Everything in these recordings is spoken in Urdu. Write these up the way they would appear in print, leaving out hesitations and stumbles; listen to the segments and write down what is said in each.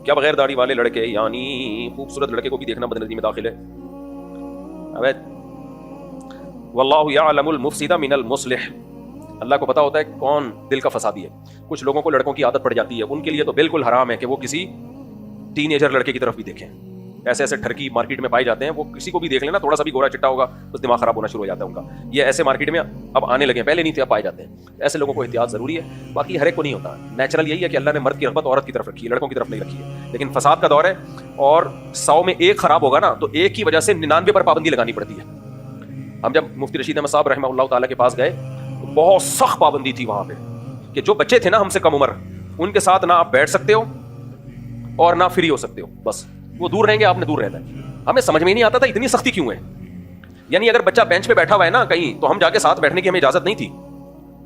کیا بغیر داڑھی والے لڑکے یعنی خوبصورت لڑکے کو بھی دیکھنا بدنظری میں داخل ہے؟ ابے واللہ یعلم المفسد من المصلح، اللہ کو پتا ہوتا ہے کون دل کا فسادی ہے۔ کچھ لوگوں کو لڑکوں کی عادت پڑ جاتی ہے، ان کے لیے تو بالکل حرام ہے کہ وہ کسی ٹین ایجر لڑکے کی طرف بھی دیکھیں۔ ایسے ایسے ٹھرکی مارکیٹ میں پائے جاتے ہیں، وہ کسی کو بھی دیکھ لینا تھوڑا سا بھی گورا چٹا ہوگا بس دماغ خراب ہونا شروع ہو جاتا ہے ان کا۔ یہ ایسے مارکیٹ میں اب آنے لگے ہیں، پہلے نہیں تھے اب پائے جاتے ہیں۔ ایسے لوگوں کو احتیاط ضروری ہے، باقی ہر ایک کو نہیں ہوتا۔ نیچرل یہی ہے کہ اللہ نے مرد کی رغبت عورت کی طرف رکھی ہے، لڑکوں کی طرف نہیں رکھی ہے۔ لیکن فساد کا دور ہے اور 100 میں ایک خراب ہوگا نا تو ایک کی وجہ سے 99 پر پابندی لگانی پڑتی ہے۔ ہم جب مفتی رشید احمد صاحب رحمہ اللہ تعالیٰ کے پاس گئے تو بہت سخت پابندی تھی وہاں پہ کہ جو بچے تھے نا ہم سے کم عمر، ان کے ساتھ نہ آپ بیٹھ سکتے ہو اور نہ فری ہو سکتے ہو، بس وہ دور رہیں گے، آپ نے دور رہنا ہے۔ ہمیں سمجھ میں نہیں آتا تھا اتنی سختی کیوں ہے، یعنی اگر بچہ بینچ پہ بیٹھا ہوا ہے نا کہیں تو ہم جا کے ساتھ بیٹھنے کی ہمیں اجازت نہیں تھی۔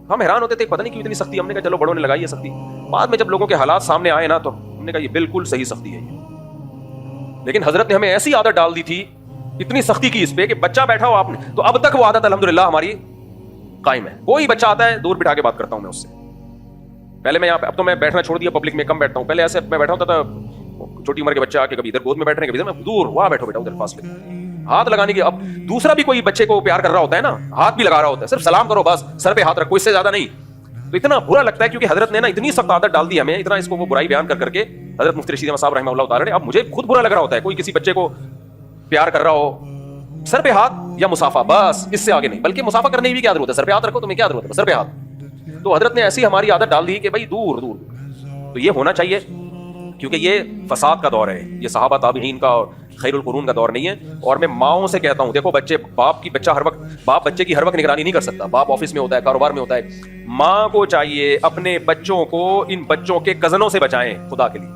ہم حیران ہوتے تھے پتہ نہیں کیوں اتنی سختی، ہم نے کہا چلو بڑوں نے لگائی ہے سختی۔ بعد میں جب لوگوں کے حالات سامنے آئے نا تو ہم نے کہا یہ بالکل صحیح سختی ہے یہ، لیکن حضرت نے ہمیں ایسی عادت ڈال دی تھی، اتنی سختی کی اس پہ کہ بچہ بیٹھا ہو آپ نے تو اب تک وہ عادت الحمدللہ ہماری قائم ہے۔ کوئی بچہ آتا ہے دور بٹھا کے بات کرتا ہوں میں اس سے، پہلے میں یہاں پہ، اب تو میں بیٹھنا چھوڑ دیا، پبلک میں کم بیٹھتا ہوں، پہلے ایسے میں بیٹھا ہوتا تھا، چھوٹی عمر کے بچہ آ کے کبھی ادھر گود میں بیٹھ رہے ہیں کبھی ادھر، میں دور وہاں بیٹھو بیٹا ادھر فاصلے، ہاتھ لگانے کے۔ اب دوسرا بھی کوئی بچے کو پیار کر رہا ہوتا ہے نا، ہاتھ بھی لگا رہا ہوتا ہے، صرف سلام کرو بس، سر پہ ہاتھ رکھو، اس سے زیادہ نہیں۔ تو اتنا برا لگتا ہے کیونکہ حضرت نے نا اتنی سخت عادت ڈال دی ہمیں، اتنا اس کو وہ برائی بیان کر کے حضرت مفتی رشید احمد صاحب رحمہ اللہ تعالیٰ نے۔ اب مجھے خود برا لگ رہا ہوتا ہے کوئی کسی بچے کو پیار کر رہا ہو، سر پہ ہاتھ یا مسافہ، بس اس سے آگے نہیں، بلکہ مسافہ کرنے کی بھی کیا ضرورت ہے، سر پہ ہاتھ رکھو، تمہیں کیا ضرورت ہے سر پہ ہاتھ۔ تو حضرت نے ایسی ہماری عادت ڈال دی کہ بھائی دور دور۔ تو یہ ہونا چاہیے کیونکہ یہ فساد کا دور ہے، یہ صحابہ تابعین کا اور خیر القرون کا دور نہیں ہے۔ اور میں ماؤں سے کہتا ہوں دیکھو بچے، باپ بچے کی ہر وقت نگرانی نہیں کر سکتا، باپ آفس میں ہوتا ہے، کاروبار میں ہوتا ہے، ماں کو چاہیے اپنے بچوں کو ان بچوں کے کزنوں سے بچائیں خدا کے لیے۔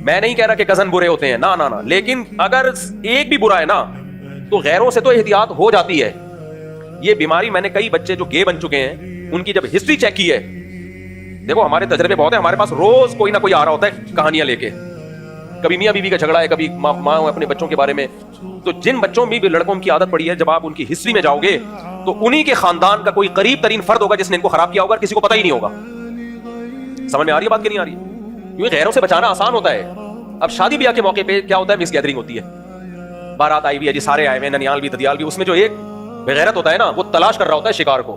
میں نہیں کہہ رہا کہ کزن برے ہوتے ہیں، نہ نہ نہ، لیکن اگر ایک بھی برا ہے نا تو غیروں سے تو احتیاط ہو جاتی ہے۔ یہ بیماری میں نے کئی بچے جو گے بن چکے ہیں ان کی جب ہسٹری چیک کی ہے، دیکھو ہمارے تجربے بہت ہیں، ہمارے پاس روز کوئی نہ کوئی آ رہا ہوتا ہے کہانیاں لے کے، کبھی میاں بیوی کا جھگڑا ہے، کبھی ماں اپنے بچوں کے بارے میں۔ تو جن بچوں میں بھی لڑکوں کی عادت پڑی ہے، جب آپ ان کی ہسٹری میں جاؤ گے تو انہی کے خاندان کا کوئی قریب ترین فرد ہوگا جس نے ان کو خراب کیا ہوگا، کسی کو پتہ ہی نہیں ہوگا۔ سمجھ میں آ رہی ہے بات کہ نہیں آ رہی ہے؟ کیونکہ غیروں سے بچانا آسان ہوتا ہے۔ اب شادی بیاہ کے موقع پہ کیا ہوتا ہے، مکس گیدرنگ ہوتی ہے، بارات آئی ہوئی ہے جی، سارے آئے ہوئے، ننیال بھی ددیال بھی، اس میں جو ایک بغیرت ہوتا ہے نا وہ تلاش کر رہا ہوتا ہے شکار کو،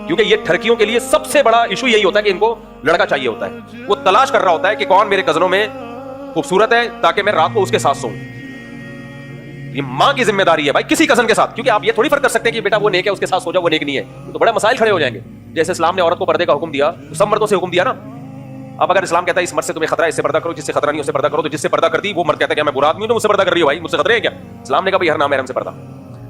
کیونکہ یہ ٹھرکیوں کے لیے سب سے بڑا ایشو یہی ہوتا ہے کہ ان کو لڑکا چاہیے ہوتا ہے۔ وہ تلاش کر رہا ہوتا ہے کہ کون میرے کزنوں میں خوبصورت ہے تاکہ میں رات کو اس کے ساتھ سوؤں۔ یہ ماں کی ذمہ داری ہے بھائی کسی کزن کے ساتھ، کیونکہ آپ یہ تھوڑی فرق کر سکتے ہیں کہ بیٹا وہ نیک ہے اس کے ساتھ سو جاؤ، وہ نیک نہیں ہے، تو بڑے مسائل کھڑے ہو جائیں گے۔ جیسے اسلام نے عورت کو پردے کا حکم دیا تو سب مردوں سے حکم دیا نا۔ اب اگر اسلام کہتا ہے اس مرد سے تمہیں خطرہ ہے اس سے پردہ کرو، جس سے خطرہ نہیں اس سے پردہ کرو، تو جس سے پردہ کرتی وہ مرد کہتا ہے کہ میں برا آدمی ہوں تو مجھ سے پردہ کر رہی ہو، بھائی مجھ سے خطرے ہے کیا؟ اسلام نے کہا بھائی ہر نامحرم سے پردہ۔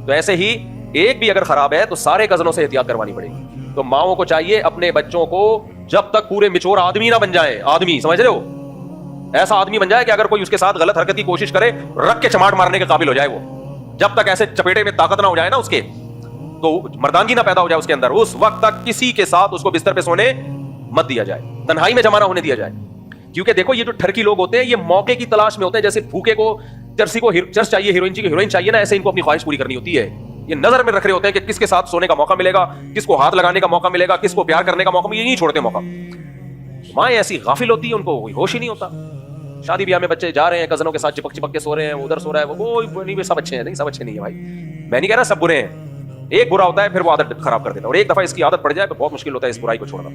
تو ایسے ہی ایک بھی اگر خراب ہے تو سارے کزنوں سے احتیاط کروانی پڑے گی۔ تو ماؤں کو چاہیے اپنے بچوں کو جب تک پورے میچور آدمی نہ بن جائے، آدمی سمجھ رہے ہو، ایسا آدمی بن جائے کہ اگر کوئی اس کے ساتھ غلط حرکت کی کوشش کرے رکھ کے چماٹ مارنے کے قابل ہو جائے، وہ جب تک ایسے چپیٹے میں طاقت نہ ہو جائے نا اس کے، تو مردانگی نہ پیدا ہو جائے اس کے اندر، اس وقت تک کسی کے ساتھ اس کو بستر پہ سونے مت دیا جائے، تنہائی میں جمع نہ ہونے دیا جائے۔ کیونکہ دیکھو یہ جو ٹھرکی لوگ ہوتے ہیں یہ موقع کی تلاش میں ہوتے ہیں، جیسے بھوکے کو چرسی کو چرس چاہیے، ہیروئن چاہیے نا، ایسے ان کو اپنی خواہش پوری کرنی ہوتی ہے۔ یہ نظر میں رکھ رہے ہوتے ہیں کہ کس کے ساتھ سونے کا موقع ملے گا، کس کو ہاتھ لگانے کا موقع ملے گا، کس کو پیار کرنے کا موقع ملے گا، یہ نہیں چھوڑتے موقع۔ مائیں ایسی غافل ہوتی ہیں ان کو کوئی ہوش ہی نہیں ہوتا۔ شادی بیاہ میں بچے جا رہے ہیں کزنوں کے ساتھ چپک کے سو رہے ہیں، ادھر سو رہا ہے، وہ نہیں سب اچھے ہیں، نہیں سب اچھے نہیں ہیں بھائی، میں نہیں کہہ رہا سب برے ہیں، ایک برا ہوتا ہے پھر وہ عادت خراب کر دیتا ہے، اور ایک دفعہ اس کی عادت پڑ جائے تو بہت مشکل ہوتا ہے اس برائی کو چھوڑنا۔